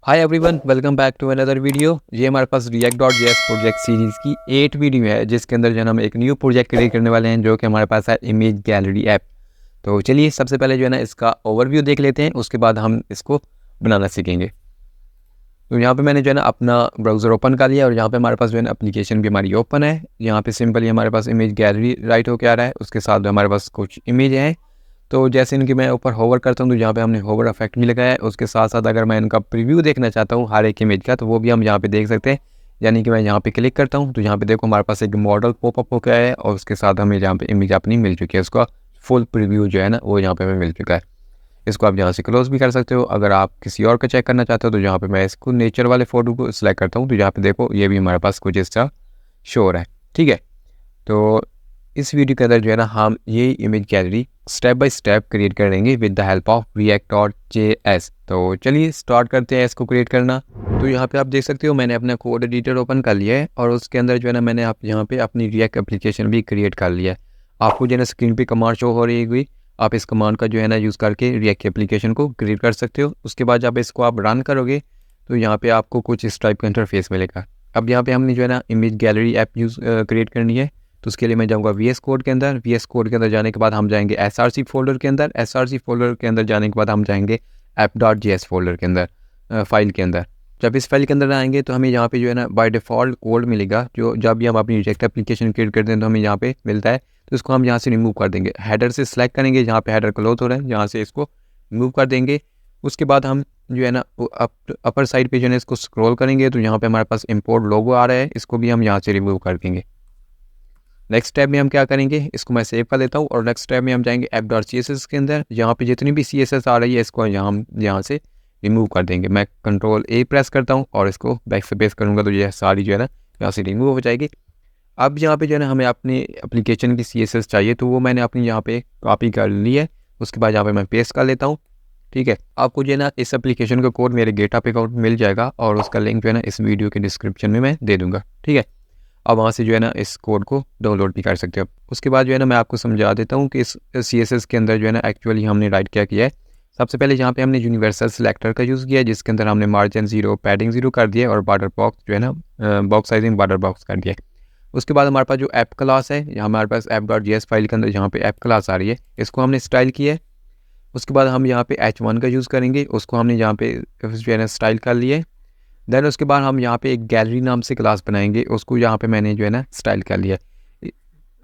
Hi everyone, welcome back to another video. ये हमारे पास react.js project series की 8 video है, जिसके अंदर जो है ना हम एक न्यू प्रोजेक्ट क्रिएट करने वाले हैं, जो कि हमारे पास है इमेज गैलरी ऐप। तो चलिए सबसे पहले जो है ना इसका ओवरव्यू देख लेते हैं, उसके बाद हम इसको बनाना सीखेंगे। तो यहाँ पे मैंने जो है ना अपना ब्राउज़र ओपन कर लिया और यहाँ पे हमारे पास जो है ना एप्लीकेशन भी हमारी ओपन है। यहाँ पे सिंपली हमारे पास इमेज गैलरी राइट होकर आ रहा है, उसके साथ हमारे पास कुछ इमेज हैं। तो जैसे इनकी मैं ऊपर होवर करता हूँ तो यहाँ पे हमने होवर इफेक्ट भी लगाया है। उसके साथ साथ अगर मैं इनका प्रीव्यू देखना चाहता हूँ हर एक इमेज का, तो वो भी हम यहाँ पे देख सकते हैं। यानी कि मैं यहाँ पे क्लिक करता हूँ तो यहाँ पे देखो हमारे पास एक मॉडल पॉपअप हो गया है और उसके साथ हमें यहाँ पे इमेज अपनी मिल चुकी है। उसका फुल प्रीव्यू जो है ना वो यहाँ पे हमें मिल चुका है। इसको आप यहाँ से क्लोज भी कर सकते हो। अगर आप किसी और का चेक करना चाहते हो तो यहाँ पे मैं इसको नेचर वाले फ़ोटो को सिलेक्ट करता हूँ, तो यहाँ पे देखो ये भी हमारे पास कुछ इसका शो हो रहा है। ठीक है, तो इस वीडियो के अंदर जो है ना हम ये image gallery step by step create करेंगे with the help of react.js। तो चलिए स्टार्ट करते हैं इसको क्रिएट करना। तो यहाँ पे आप देख सकते हो मैंने अपना कोड एडिटर ओपन कर लिया है और उसके अंदर जो है ना मैंने आप यहाँ पे अपनी रिएक्ट एप्लीकेशन भी क्रिएट कर लिया है। आपको जो है ना स्क्रीन पे कमांड शो हो रही है, आप इस कमांड का जो है ना यूज़ करके रिएक्ट एप्लीकेशन को क्रिएट कर सकते हो। उसके बाद जब इसको आप रन करोगे तो यहाँ पे आपको कुछ इस टाइप का इंटरफेस मिलेगा। अब यहाँ पे हमने जो है ना इमेज गैलरी ऐप क्रिएट करनी है, तो उसके लिए मैं जाऊँगा VS कोड के अंदर। VS कोड के अंदर जाने के बाद हम जाएंगे SRC फोल्डर के अंदर। SRC फोल्डर के अंदर जाने के बाद हम जाएंगे app.js फोल्डर के अंदर, फाइल के अंदर। जब इस फाइल के अंदर आएंगे तो हमें यहाँ पे जो है ना बाय डिफ़ॉल्ट कोड मिलेगा, जो जब भी हम अपनी रिएक्ट एप्लीकेशन क्रिएट करते हैं तो हमें यहाँ पे मिलता है। तो इसको हम यहाँ से रिमूव कर देंगे। हेडर से सिलेक्ट करेंगे, जहाँ पे हेडर क्लोज हो रहा है यहाँ से इसको रिमूव कर देंगे। उसके बाद हम जो है ना अपर साइड पे जो है ना इसको स्क्रॉल करेंगे तो यहाँ पे हमारे पास इंपोर्ट लोगो आ रहा है, इसको भी हम यहाँ से रिमूव कर देंगे। नेक्स्ट स्टेप में हम क्या करेंगे, इसको मैं सेव कर देता हूँ और नेक्स्ट स्टेप में हम जाएंगे app.css के अंदर। यहाँ पे जितनी भी CSS आ रही है इसको यहाँ से रिमूव कर देंगे। मैं Ctrl+A प्रेस करता हूँ और इसको बैक स्पेस करूँगा तो ये सारी जो है ना यहाँ से रिमूव हो जाएगी। अब यहाँ पे जो है ना हमें अपनी एप्लीकेशन की CSS चाहिए, तो वो मैंने अपनी यहाँ पे कॉपी कर ली है। उसके बाद यहाँ पे मैं पेस्ट कर लेता हूँ। ठीक है, आपको जो है ना इस एप्लीकेशन का कोड मेरे गेटअप अकाउंट मिल जाएगा और उसका लिंक जो है ना इस वीडियो के डिस्क्रिप्शन में मैं दे दूँगा। ठीक है, अब वहाँ से जो है ना इस कोड को डाउनलोड भी कर सकते हो। उसके बाद जो है ना मैं आपको समझा देता हूँ कि इस CSS के अंदर जो है ना एक्चुअली हमने राइट क्या किया है। सबसे पहले यहाँ पे हमने यूनिवर्सल सिलेक्टर का यूज़ किया है, जिसके अंदर हमने मार्जिन 0 पैडिंग 0 कर दिया और बॉर्डर बॉक्स जो है ना बॉक्स साइजिंग बॉर्डर बॉक्स कर दिया है। उसके बाद हमारे पास जो ऐप क्लास है, यहाँ हमारे पास app.js फाइल के अंदर यहाँ पे ऐप क्लास आ रही है, इसको हमने स्टाइल किया है। उसके बाद हम यहाँ पे H1 का यूज़ करेंगे, उसको हमने यहाँ पे जो है ना स्टाइल कर लिए। देन उसके बाद हम यहाँ पे एक गैलरी नाम से क्लास बनाएंगे, उसको यहाँ पे मैंने जो है ना स्टाइल कर लिया।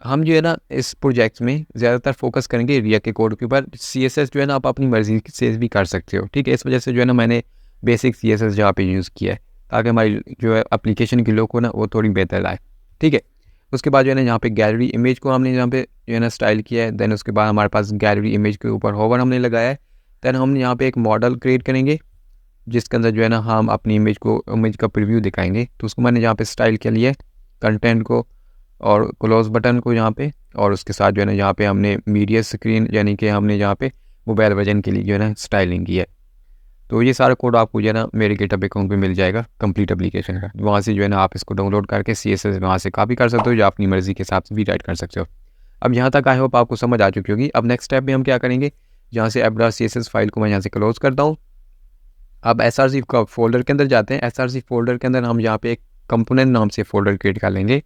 हम जो है ना इस प्रोजेक्ट में ज़्यादातर फोकस करेंगे रिएक्ट के कोड के ऊपर। CSS जो है ना आप अपनी मर्ज़ी से भी कर सकते हो। ठीक है, इस वजह से जो है ना मैंने बेसिक CSS यहाँ पे यूज़ किया है, ताकि हमारी जो है एप्लीकेशन की लुक हो ना वो थोड़ी बेहतर आए। ठीक है, उसके बाद जो है ना यहाँ पे गैलरी इमेज को हमने यहाँ पे जो है ना स्टाइल किया है। देन उसके बाद हमारे पास गैलरी इमेज के ऊपर होवर हमने लगाया है। देन हम यहाँ पे एक मॉडल क्रिएट करेंगे, जिसके अंदर जो है ना हम अपनी इमेज का प्रीव्यू दिखाएंगे। तो उसको मैंने यहाँ पे स्टाइल के लिए कंटेंट को और क्लोज बटन को यहाँ पे, और उसके साथ जो है ना यहाँ पे हमने मीडिया स्क्रीन यानी कि हमने यहाँ पे मोबाइल वर्जन के लिए जो है ना स्टाइलिंग की है। तो ये सारा कोड आपको जो है ना मेरे गिटहब अकाउंट पे मिल जाएगा कंप्लीट एप्लीकेशन का। वहाँ से जो है ना आप इसको डाउनलोड करके CSS वहाँ से कॉपी कर सकते हो, या अपनी मर्ज़ी के हिसाब से भी राइट कर सकते हो। अब यहाँ तक आई होप आपको समझ आ चुकी होगी। अब नेक्स्ट स्टेप में हम क्या करेंगे, यहाँ से app.css फाइल को मैं यहाँ से क्लोज करता हूँ। अब SRC का फोल्डर के अंदर जाते हैं। SRC फोल्डर के अंदर हम यहाँ पे एक कंपोनेंट नाम से फोल्डर क्रिएट कर लेंगे।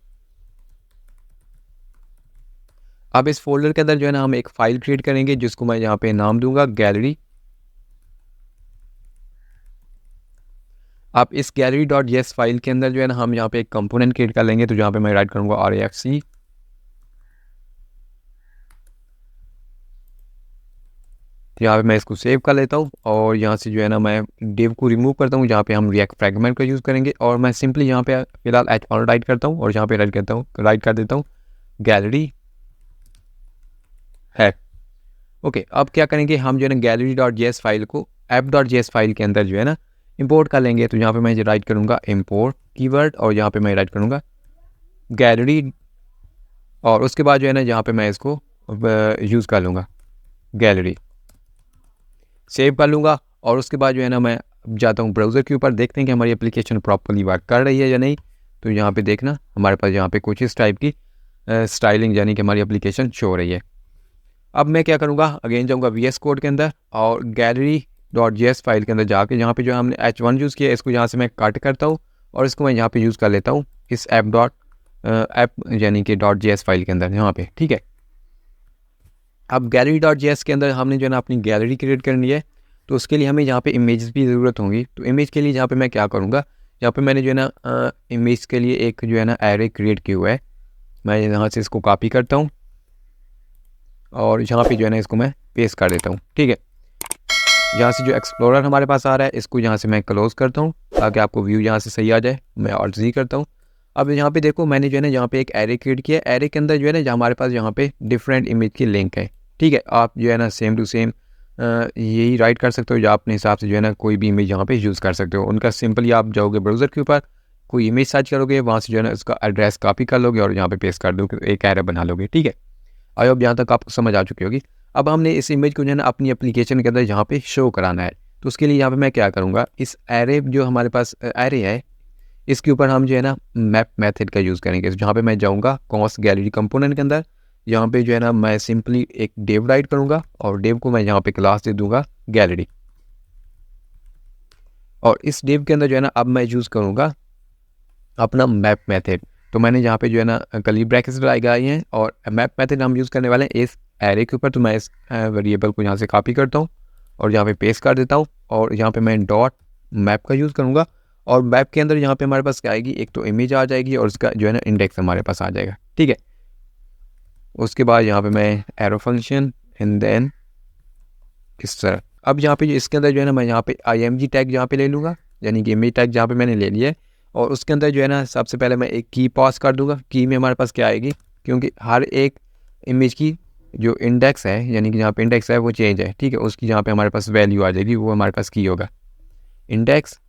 अब इस फोल्डर के अंदर जो है ना हम एक फ़ाइल क्रिएट करेंगे, जिसको मैं यहाँ पे नाम दूंगा गैलरी। अब इस gallery.js फाइल के अंदर जो है ना हम यहाँ पे एक कंपोनेंट क्रिएट कर लेंगे, तो यहाँ पे मैं राइट करूँगा RAFC। यहाँ पे मैं इसको सेव कर लेता हूँ और यहाँ से जो है ना मैं डिव को रिमूव करता हूँ, जहाँ पे हम रिएक्ट फ्रेगमेंट का यूज़ करेंगे। और मैं सिंपली यहाँ पे फिलहाल H1 राइट करता हूँ और यहाँ पे राइट कर देता हूँ गैलरी है। ओके, अब क्या करेंगे, हम जो है ना gallery.js फाइल को app.js फाइल के अंदर जो है ना इंपोर्ट कर लेंगे। तो यहाँ पे मैं राइट करूँगा इंपोर्ट कीवर्ड और यहाँ पे मैं राइट करूँगा गैलरी, और उसके बाद जो है ना यहाँ पे मैं इसको यूज़ कर लूँगा गैलरी, सेव कर लूँगा। और उसके बाद जो है ना मैं जाता हूँ ब्राउज़र के ऊपर, देखते हैं कि हमारी एप्लीकेशन प्रॉपर्ली वर्क कर रही है या नहीं। तो यहाँ पे देखना हमारे पास यहाँ पे कुछ इस टाइप की स्टाइलिंग यानी कि हमारी एप्लीकेशन शो हो रही है। अब मैं क्या करूँगा, अगेन जाऊँगा VS कोड के अंदर और गैलरी .js फाइल के अंदर जाके यहाँ पे जो हमने h1 यूज़ किया इसको यहाँ से मैं कट करता हूँ और इसको मैं यहाँ पे यूज़ कर लेता हूँ इस ऐप यानी कि .js फाइल के अंदर यहाँ पे, ठीक है। अब gallery.js के अंदर हमने जो है ना अपनी गैलरी क्रिएट करनी है, तो उसके लिए हमें यहाँ पे इमेजेस की ज़रूरत होंगी। तो इमेज के लिए यहाँ पे मैं क्या करूँगा, यहाँ पे मैंने जो है ना इमेज के लिए एक जो है ना एरे क्रिएट किया हुआ है, मैं यहाँ से इसको कॉपी करता हूँ और यहाँ पे जो है ना इसको मैं पेस्ट कर देता हूँ, ठीक है। यहाँ से जो एक्सप्लोरर हमारे पास आ रहा है इसको यहाँ से मैं क्लोज़ करता हूँ ताकि आपको व्यू यहाँ से सही आ जाए। मैं Alt+Z करता हूँ। अब यहाँ पे देखो मैंने जो है ना यहाँ पे एक एरे क्रिएट किया, एरे के अंदर जो है ना हमारे पास यहाँ पे डिफरेंट इमेज की लिंक है, ठीक है। आप जो है ना सेम टू सेम यही राइट कर सकते हो या अपने हिसाब से जो है ना कोई भी इमेज यहाँ पे यूज़ कर सकते हो। उनका सिंपली आप जाओगे ब्राउज़र के ऊपर, कोई इमेज सर्च करोगे, वहाँ से जो है ना उसका एड्रेस कॉपी कर लोगे और यहाँ पे पेस्ट कर दोगे, एक एरे बना लोगे, ठीक है। आई होप यहाँ तक आपको समझ आ चुकी होगी। अब हमने इस इमेज को जो है ना अपनी एप्लीकेशन के अंदर यहाँ पे शो कराना है, तो उसके लिए यहाँ पे मैं क्या करूँगा, इस एरे जो हमारे पास एरे है इसके ऊपर हम जो है ना मैप मेथड का यूज़ करेंगे। जहाँ पे मैं जाऊँगा कॉस गैलरी कंपोनेंट के अंदर, यहाँ पे जो है ना मैं सिंपली एक डेव राइट करूँगा और डेव को मैं यहाँ पे क्लास दे दूँगा गैलरी, और इस डेव के अंदर जो है ना अब मैं यूज़ करूँगा अपना मैप मेथड। तो मैंने यहाँ पे जो है ना कर्ली ब्रैकेट्स लगाई हैं और मैप मेथड हम यूज़ करने वाले हैं इस एरे के ऊपर। तो मैं इस वेरिएबल को यहाँ से कॉपी करता हूँ और यहाँ पे पेस्ट कर देता हूँ और यहाँ पे मैं डॉट मैप का यूज़ करूँगा और मैप के अंदर यहाँ पे हमारे पास क्या आएगी, एक तो इमेज आ जाएगी और उसका जो है ना इंडेक्स हमारे पास आ जाएगा, ठीक है। उसके बाद यहाँ पे मैं एरो फंक्शन एंड देन इस तरह। अब यहाँ पे इसके अंदर जो है ना मैं यहाँ पे img टैग यहाँ पे ले लूँगा, यानी कि इमेज टैग जहाँ पे मैंने ले लिया है, और उसके अंदर जो है ना सबसे पहले मैं एक की पास कर दूंगा। की में हमारे पास क्या आएगी, क्योंकि हर एक इमेज की जो इंडेक्स है यानी कि जहाँ पे इंडेक्स है वो चेंज है, ठीक है, उसकी जहाँ पे हमारे पास वैल्यू आ जाएगी वो हमारे पास की होगा इंडेक्स।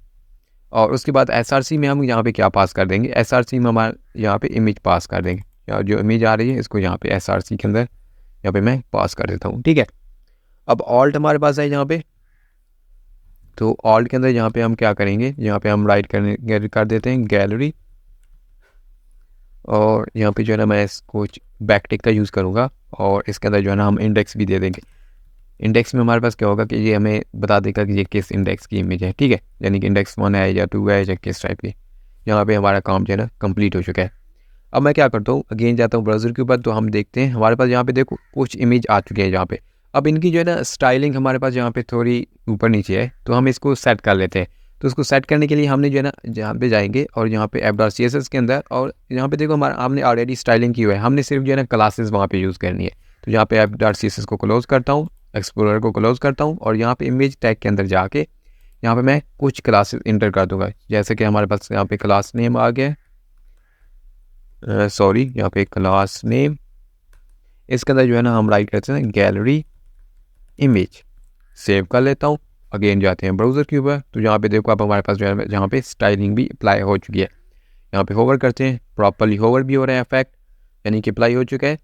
और उसके बाद SRC में हम यहाँ पे क्या पास कर देंगे, SRC में हमारे यहाँ पे इमेज पास कर देंगे, या जो इमेज आ रही है इसको यहाँ पे SRC के अंदर यहाँ पे मैं पास कर देता हूँ, ठीक है। अब ऑल्ट हमारे पास है यहाँ पे, तो ऑल्ट के अंदर यहाँ पे हम क्या करेंगे, यहाँ पे हम राइट कर देते हैं गैलरी, और यहाँ पे जो है ना मैं इसको बैकटिक का यूज़ करूँगा और इसके अंदर जो है ना हम इंडेक्स भी दे देंगे। इंडेक्स में हमारे पास क्या होगा कि ये हमें बता देगा कि ये किस इंडेक्स की इमेज है, ठीक है, यानी कि इंडेक्स 1 है या 2 है या किस टाइप की। यहाँ पे हमारा काम जो है ना कंप्लीट हो चुका है। अब मैं क्या करता हूँ, अगेन जाता हूँ ब्राउज़र के ऊपर, तो हम देखते हैं हमारे पास यहाँ पे देखो कुछ इमेज आ चुके हैं यहाँ पे। अब इनकी जो है ना स्टाइलिंग हमारे पास यहाँ पे थोड़ी ऊपर नीचे है, तो हम इसको सेट कर लेते हैं। तो उसको सेट करने के लिए हमने जो है ना जहाँ पे जाएंगे और यहाँ पे app.css के अंदर, और यहाँ पे देखो हमारा हमने ऑलरेडी स्टाइलिंग की हुई है, हमने सिर्फ जो है ना क्लासेस वहाँ पे यूज़ करनी है। तो यहाँ पे app.css को क्लोज़ करता हूँ, एक्सप्लोरर को क्लोज़ करता हूँ और यहाँ पे इमेज टैग के अंदर जाके यहाँ पे मैं कुछ क्लासेस इंटर कर दूँगा। जैसे कि हमारे पास यहाँ पे क्लास नेम आ गया, सॉरी यहाँ पे क्लास नेम, इसके अंदर जो है ना हम राइट करते हैं गैलरी इमेज, सेव कर लेता हूँ। अगेन जाते हैं ब्राउज़र के ऊपर, तो यहाँ पे देखो आप हमारे पास जो है जहाँ पे स्टाइलिंग भी अप्लाई हो चुकी है। यहाँ पे होवर करते हैं, प्रॉपर्ली होवर भी हो रहा है इफेक्ट, यानी कि अप्लाई हो चुका है।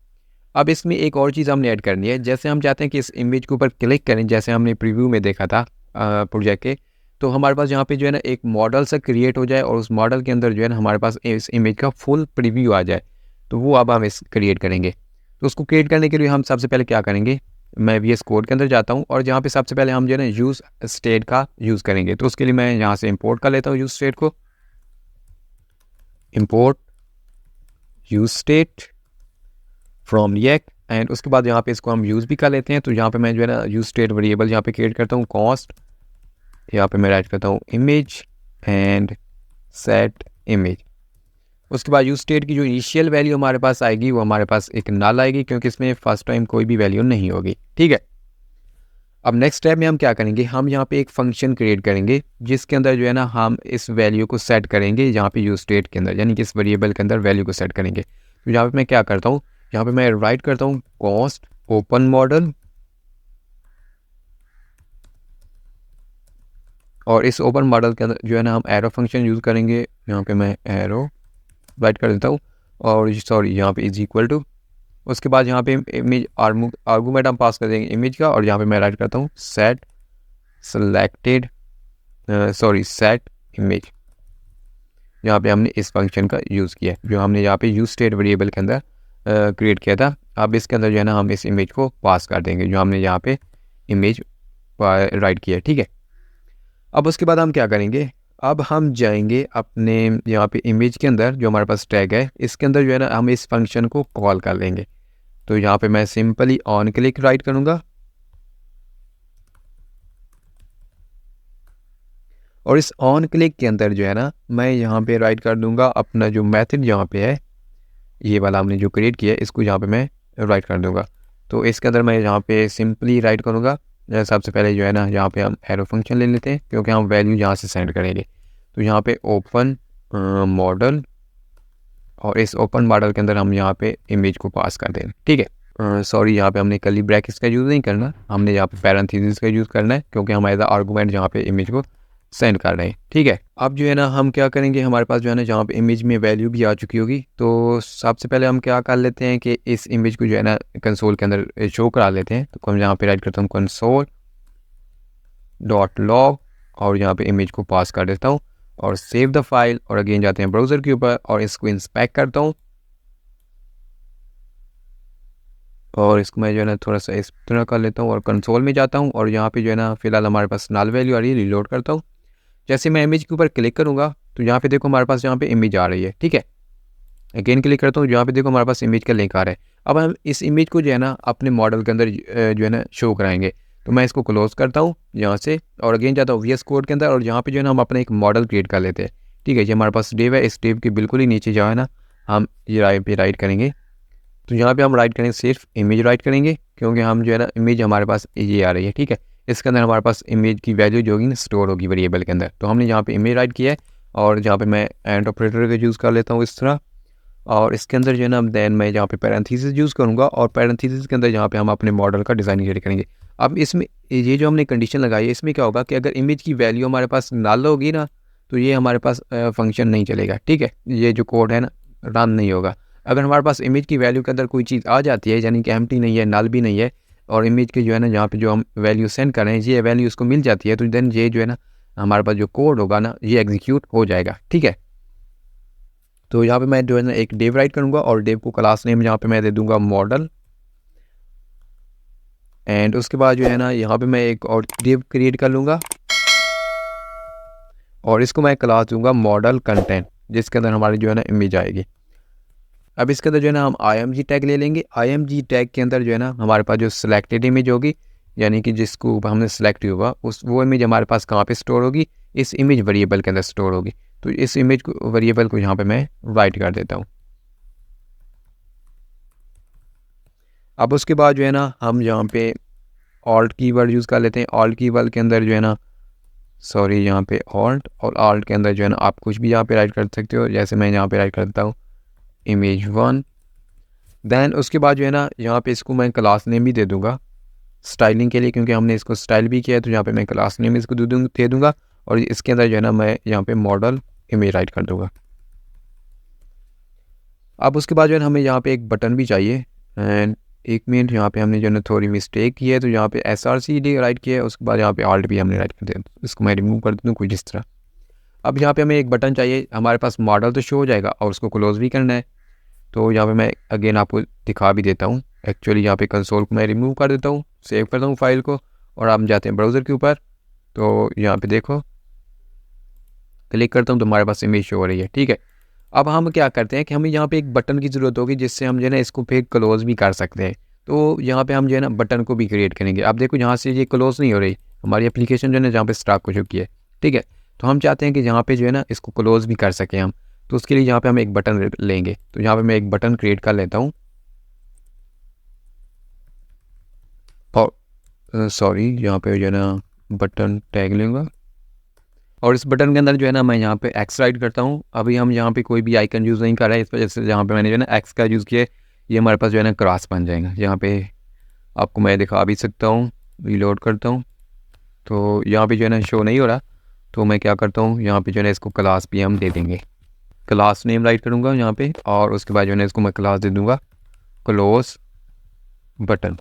अब इसमें एक और चीज़ हमने ऐड करनी है, जैसे हम चाहते हैं कि इस इमेज के ऊपर क्लिक करें, जैसे हमने प्रीव्यू में देखा था प्रोजेक्ट के, तो हमारे पास यहाँ पे जो है ना एक मॉडल सा क्रिएट हो जाए और उस मॉडल के अंदर जो है ना हमारे पास इस इमेज का फुल प्रीव्यू आ जाए, तो वो अब हम इस क्रिएट करेंगे। तो उसको क्रिएट करने के लिए हम सबसे पहले क्या करेंगे, मैं VS कोड के अंदर जाता हूँ और जहाँ पे सबसे पहले हम जो है ना यूज़ स्टेट का यूज़ करेंगे। तो उसके लिए मैं यहाँ से इंपोर्ट कर लेता हूँ यूज़ स्टेट को, import use state from react, and उसके बाद यहाँ पे इसको हम यूज़ भी कर लेते हैं। तो यहाँ पे मैं जो है ना यूज़ स्टेट वेरिएबल यहाँ पे क्रिएट करता हूँ कॉस्ट, यहाँ पे मैं राइट करता हूँ इमेज एंड सेट इमेज। उसके बाद यूज़ स्टेट की जो इनिशियल वैल्यू हमारे पास आएगी वो हमारे पास एक नल आएगी, क्योंकि इसमें फर्स्ट टाइम कोई भी वैल्यू नहीं होगी, ठीक है। अब नेक्स्ट स्टेप में हम क्या करेंगे, हम यहाँ पे एक फंक्शन क्रिएट करेंगे जिसके अंदर जो है ना हम इस वैल्यू को सेट करेंगे यहाँ पे यूज़ स्टेट के अंदर, यानी कि इस वेरिएबल के अंदर वैल्यू को सेट करेंगे। तो यहाँ पे मैं क्या करता हूँ, यहाँ पे मैं राइट करता हूँ कॉस्ट ओपन मॉडल, और इस ओपन मॉडल के अंदर जो है ना हम एरो फंक्शन यूज़ करेंगे। यहाँ पे मैं एरो राइट कर देता हूँ और सॉरी यहाँ पे इज इक्वल टू, उसके बाद यहाँ पे इमेज आर्गूमेंट हम पास कर देंगे इमेज का, और यहाँ पे मैं राइट करता हूँ सेट सेलेक्टेड सेट इमेज। यहाँ पे हमने इस फंक्शन का यूज़ किया जो हमने यहाँ पे यूज़ स्टेट वेरिएबल के अंदर क्रिएट किया था। अब इसके अंदर जो है ना हम इस इमेज को पास कर देंगे जो हमने यहाँ पे इमेज राइट किया है, ठीक है। अब उसके बाद हम क्या करेंगे, अब हम जाएंगे अपने यहाँ पे इमेज के अंदर जो हमारे पास टैग है, इसके अंदर जो है ना हम इस फंक्शन को कॉल कर लेंगे। तो यहाँ पे मैं सिंपली ऑन क्लिक राइट करूँगा और इस ऑन क्लिक के अंदर जो है ना मैं यहाँ पे राइट कर दूँगा अपना जो मेथड यहाँ पे है, ये वाला हमने जो क्रिएट किया है, इसको यहाँ पे मैं राइट कर दूँगा। तो इसके अंदर मैं यहाँ पे सिंपली राइट करूँगा। सबसे पहले जो है ना यहाँ पे हम एरो फंक्शन ले लेते हैं क्योंकि हम वैल्यू यहाँ से सेंड करेंगे। तो यहाँ पे ओपन मॉडल और इस ओपन मॉडल के अंदर हम यहाँ पे इमेज को पास कर देंगे, ठीक है। सॉरी, यहाँ पे हमने कर्ली ब्रैकेट्स का यूज़ नहीं करना, हमने यहाँ पे पैरेंथेसिस का यूज़ करना है क्योंकि हम एज आर्गूमेंट यहाँ पे इमेज को सेंड कर रहे हैं, ठीक है। अब जो है ना हम क्या करेंगे, हमारे पास जो है ना जहाँ पे इमेज में वैल्यू भी आ चुकी होगी, तो सबसे पहले हम क्या कर लेते हैं कि इस इमेज को जो है ना कंसोल के अंदर शो करा लेते हैं। तो हम यहाँ पे राइट करता हूँ कंसोल डॉट लॉग और यहाँ पे इमेज को पास कर देता हूँ और सेव द फाइल और अगेन जाते हैं ब्राउज़र के ऊपर और इसको इंस्पेक्ट करता हूँ और इसको मैं जो है ना थोड़ा सा इस तरह कर लेता हूँ और कंसोल में जाता हूँ और यहाँ पे जो है ना फिलहाल हमारे पास नल वैल्यू आ रही है, रिलोड करता हूँ। जैसे मैं इमेज के ऊपर क्लिक करूँगा तो यहाँ पे देखो हमारे पास यहाँ पे इमेज आ रही है, ठीक है। अगेन क्लिक करता हूँ, यहाँ पे देखो हमारे पास इमेज का लिंक आ रहा है। अब हम इस इमेज को जो है ना अपने मॉडल के अंदर जो है ना शो कराएंगे। तो मैं इसको क्लोज करता हूँ यहाँ से और अगेन जाता हूँ VS कोड के अंदर और यहाँ पे जो है ना हम अपना एक मॉडल क्रिएट कर लेते हैं, ठीक है। ये हमारे पास डिव है, इस डिव के बिल्कुल ही नीचे जो है ना हम ये राइट करेंगे। तो यहाँ पे हम राइट करेंगे सिर्फ इमेज राइट करेंगे क्योंकि हम जो है ना इमेज हमारे पास ये आ रही है, ठीक है। इसके अंदर हमारे पास इमेज की वैल्यू जो होगी स्टोर होगी वेरिएबल के अंदर। तो हमने यहाँ पे इमेज राइट किया है और जहाँ पे मैं एंड ऑपरेटर का यूज़ कर लेता हूँ इस तरह और इसके अंदर जो है ना देन मैं यहाँ पे पैरेंथेसिस यूज़ करूँगा और पैरेंथेसिस के अंदर यहाँ पे हम अपने मॉडल का डिज़ाइन क्रिएट करेंगे। अब इसमें ये जो हमने कंडीशन लगाई है, इसमें क्या होगा कि अगर इमेज की वैल्यू हमारे पास नल होगी ना तो ये हमारे पास फंक्शन नहीं चलेगा, ठीक है। ये जो कोड है ना रन नहीं होगा। अगर हमारे पास इमेज की वैल्यू के अंदर कोई चीज़ आ जाती है यानी कि एम्प्टी नहीं है, नल भी नहीं है और इमेज के जो है ना जहाँ पे जो हम वैल्यू सेंड कर रहे हैं ये वैल्यू उसको मिल जाती है, तो देन ये जो है ना हमारे पास जो कोड होगा ना ये एग्जीक्यूट हो जाएगा, ठीक है। तो यहाँ पे मैं जो है ना एक डिव राइट करूँगा और डिव को क्लास नेम यहाँ पे मैं दे दूँगा मॉडल एंड उसके बाद जो है ना यहाँ पे मैं एक और डिव क्रिएट कर लूँगा और इसको मैं क्लास दूंगा मॉडल कंटेंट जिसके अंदर हमारी जो है ना इमेज आएगी। अब इसके अंदर जो है ना हम IMG टैग ले लेंगे। IMG टैग के अंदर जो है ना हमारे पास जो सिलेक्टेड इमेज होगी यानी कि जिसको हमने सेलेक्ट किया होगा वो इमेज हमारे पास कहाँ पे स्टोर होगी, इस इमेज वेरिएबल के अंदर स्टोर होगी। तो इस इमेज को वेरिएबल को यहाँ पे मैं राइट कर देता हूँ। अब उसके बाद जो है ना हम यहाँ पे ऑल्ट कीवर्ड यूज़ कर लेते हैं। ऑल्ट कीवर्ड के अंदर जो है ना सॉरी यहाँ पे ऑल्ट और ऑल्ट के अंदर जो है ना आप कुछ भी यहाँ पे राइट कर सकते हो, जैसे मैं यहाँ पे राइट करता हूँ image1। देन उसके बाद जो है ना यहाँ पे इसको मैं क्लास नेम भी दे दूँगा स्टाइलिंग के लिए क्योंकि हमने इसको स्टाइल भी किया है। तो यहाँ पे मैं क्लास नेम इसको दे दूँगा और इसके अंदर जो है ना मैं यहाँ पे मॉडल इमेज राइट कर दूँगा। अब उसके बाद जो है ना हमें यहाँ पे एक बटन भी चाहिए एंड एक मिनट, यहाँ पे हमने जो है ना थोड़ी मिस्टेक की है। तो यहाँ पे SRCD राइट किया है, उसके बाद यहाँ पे ऑल्ट भी हमने राइट कर दिया। इसको मैं रिमूव कर देता हूँ कुछ इस तरह। अब यहाँ पे हमें एक बटन चाहिए, हमारे पास मॉडल तो शो हो जाएगा और उसको क्लोज भी करना है। तो यहाँ पे मैं अगेन आपको दिखा भी देता हूँ। एक्चुअली यहाँ पे कंसोल को मैं रिमूव कर देता हूँ, सेव करता हूँ फाइल को और हम जाते हैं ब्राउज़र के ऊपर। तो यहाँ पे देखो क्लिक करता हूँ तो हमारे पास इमेज शो हो रही है, ठीक है। अब हम क्या करते हैं कि हमें यहाँ पे एक बटन की ज़रूरत होगी जिससे हम जो है ना इसको फिर क्लोज़ भी कर सकते हैं। तो यहाँ पे हम जो है ना बटन को भी क्रिएट करेंगे। अब देखो यहाँ से ये क्लोज़ नहीं हो रही, हमारी एप्लीकेशन जो है ना जहाँ पे स्टॉक हो चुकी है, ठीक है। तो हम चाहते हैं कि यहाँ पे जो है ना इसको क्लोज़ भी कर सकें हम। तो उसके लिए यहाँ पे हम एक बटन लेंगे। तो यहाँ पे मैं एक बटन क्रिएट कर लेता हूँ और सॉरी यहाँ पे जो है ना बटन टैग लूँगा और इस बटन के अंदर जो है ना मैं यहाँ पे एक्स राइट करता हूँ। अभी हम यहाँ पे कोई भी आइकन यूज़ नहीं कर रहे हैं, इस वजह से यहाँ पे मैंने जो है ना एक्स का यूज़ किया, ये हमारे पास जो है ना क्रॉस बन जाएगा। यहाँ पे आपको मैं दिखा भी सकता हूँ, रीलोड करता हूँ तो यहाँ पे जो है ना शो नहीं हो रहा। तो मैं क्या करता हूँ यहाँ पे जो है ना इसको क्लास भी हम दे देंगे, क्लास नेम राइट करूँगा यहाँ पे और उसके बाद जो है ना इसको मैं क्लास दे दूँगा क्लोज बटन।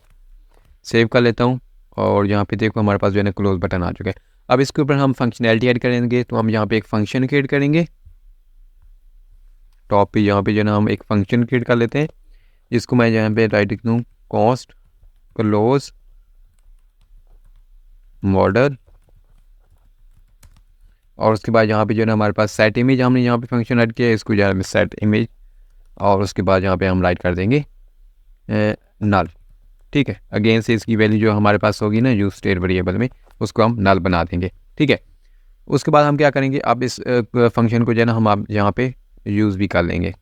सेव कर लेता हूँ और यहाँ पे देखो हमारे पास जो है ना क्लोज बटन आ चुका है। अब इसके ऊपर हम फंक्शनैलिटी ऐड करेंगे। तो हम यहाँ पे एक फंक्शन क्रिएट करेंगे, टॉप पे यहाँ पे जो है ना हम एक फंक्शन क्रिएट कर लेते हैं जिसको मैं यहाँ पे राइट लिख दूँ कॉस्ट क्लोज मॉडल, और उसके बाद यहाँ पे जो है ना हमारे पास सेट इमेज, हमने यहाँ पे फंक्शन ऐड किया है, इसको जो है सेट इमेज, और उसके बाद यहाँ पे हम राइट कर देंगे नल। ठीक है, अगेन से इसकी वैल्यू जो हमारे पास होगी ना यूज स्टेट वेरिएबल में, उसको हम नल बना देंगे। ठीक है, उसके बाद हम क्या करेंगे, अब इस फंक्शन को जो है ना हम आप यहाँ पे यूज़ भी कर लेंगे।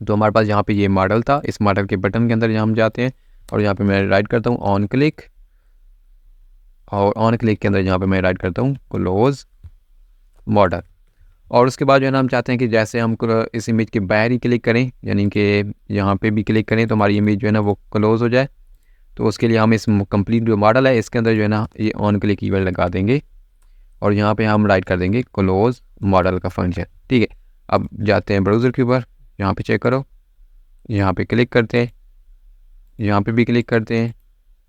तो हमारे पास यहाँ पे ये मॉडल था, इस मॉडल के बटन के अंदर हम जाते हैं और यहाँ पे मैं राइट करता हूँ ऑन क्लिक, और ऑन क्लिक के अंदर यहाँ पे मैं राइट करता हूँ क्लोज मॉडल। और उसके बाद जो है ना हम चाहते हैं कि जैसे हम इस इमेज के बाहर ही क्लिक करें, यानी कि यहाँ पे भी क्लिक करें तो हमारी इमेज जो है ना वो क्लोज हो जाए। तो उसके लिए हम इस कंप्लीट जो मॉडल है इसके अंदर जो है ना ये ऑन क्लिक कीवर्ड लगा देंगे, और यहाँ पे हम राइट कर देंगे क्लोज मॉडल का फंक्शन। ठीक है, अब जाते हैं ब्राउज़र के ऊपर, यहाँ पे चेक करो, यहाँ पे क्लिक करते हैं, यहाँ पे भी क्लिक करते हैं।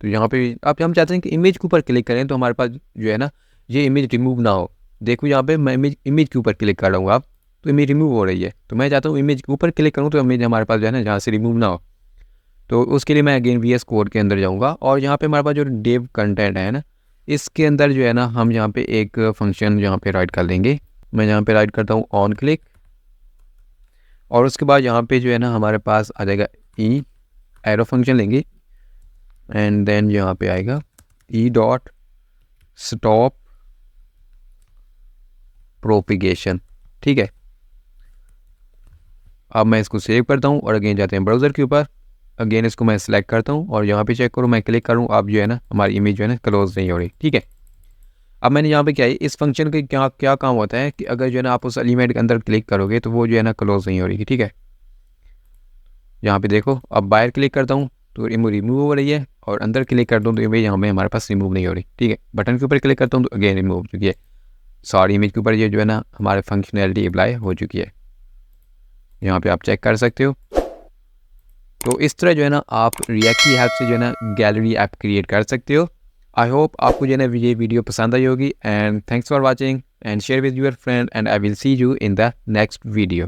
तो यहाँ पे अब हम चाहते हैं कि इमेज के ऊपर क्लिक करें तो हमारे पास जो है ना ये इमेज रिमूव ना हो। देखो यहाँ पे मैं इमेज के ऊपर क्लिक कर रहा हूँ आप, तो इमेज रिमूव हो रही है। तो मैं चाहता हूँ इमेज के ऊपर क्लिक करूँ तो इमेज हमारे पास जो है ना जहाँ से रिमूव ना हो। तो उसके लिए मैं अगेन VS कोड के अंदर जाऊँगा, और यहाँ पे हमारे पास जो डेव कंटेंट है ना, इसके अंदर जो है ना हम यहाँ पे एक फंक्शन यहाँ पे राइट कर देंगे। मैं यहाँ पे राइट करता हूँ ऑन क्लिक, और उसके बाद यहाँ पे जो है ना हमारे पास आ जाएगा ई एरो फंक्शन लेंगे, एंड देन यहाँ पे आएगा ई डॉट स्टॉप प्रोपिगेशन। ठीक है, अब मैं इसको सेव करता हूँ और अगेन जाते हैं ब्राउज़र के ऊपर, अगेन इसको मैं सिलेक्ट करता हूँ और यहाँ पे चेक करूँ, मैं क्लिक करूँ, अब जो है ना हमारी इमेज जो है ना क्लोज नहीं हो रही। ठीक है, अब मैंने यहाँ पे क्या है, इस फंक्शन के क्या क्या काम होता है कि अगर जो है ना आप उस एलिमेंट के अंदर क्लिक करोगे तो वो जो है ना क्लोज नहीं हो रही। ठीक है, यहाँ पे देखो, अब बाहर क्लिक करता हूँ तो इमेज रिमूव हो रही है, और अंदर क्लिक करता हूँ तो इमेज यहाँ पे हमारे पास रिमूव नहीं हो रही। ठीक है, बटन के ऊपर क्लिक करता हूँ तो अगेन रिमूव हो चुकी है। सारी इमेज के ऊपर ये जो है ना हमारे फंक्शनैलिटी अप्लाई हो चुकी है, यहाँ पे आप चेक कर सकते हो। तो इस तरह जो है ना आप रिएक्ट की हेल्प से जो है ना गैलरी ऐप क्रिएट कर सकते हो। आई होप आपको जो है ना ये वीडियो पसंद आई होगी, and thanks for watching and share with your friend, and I will see you in the next video.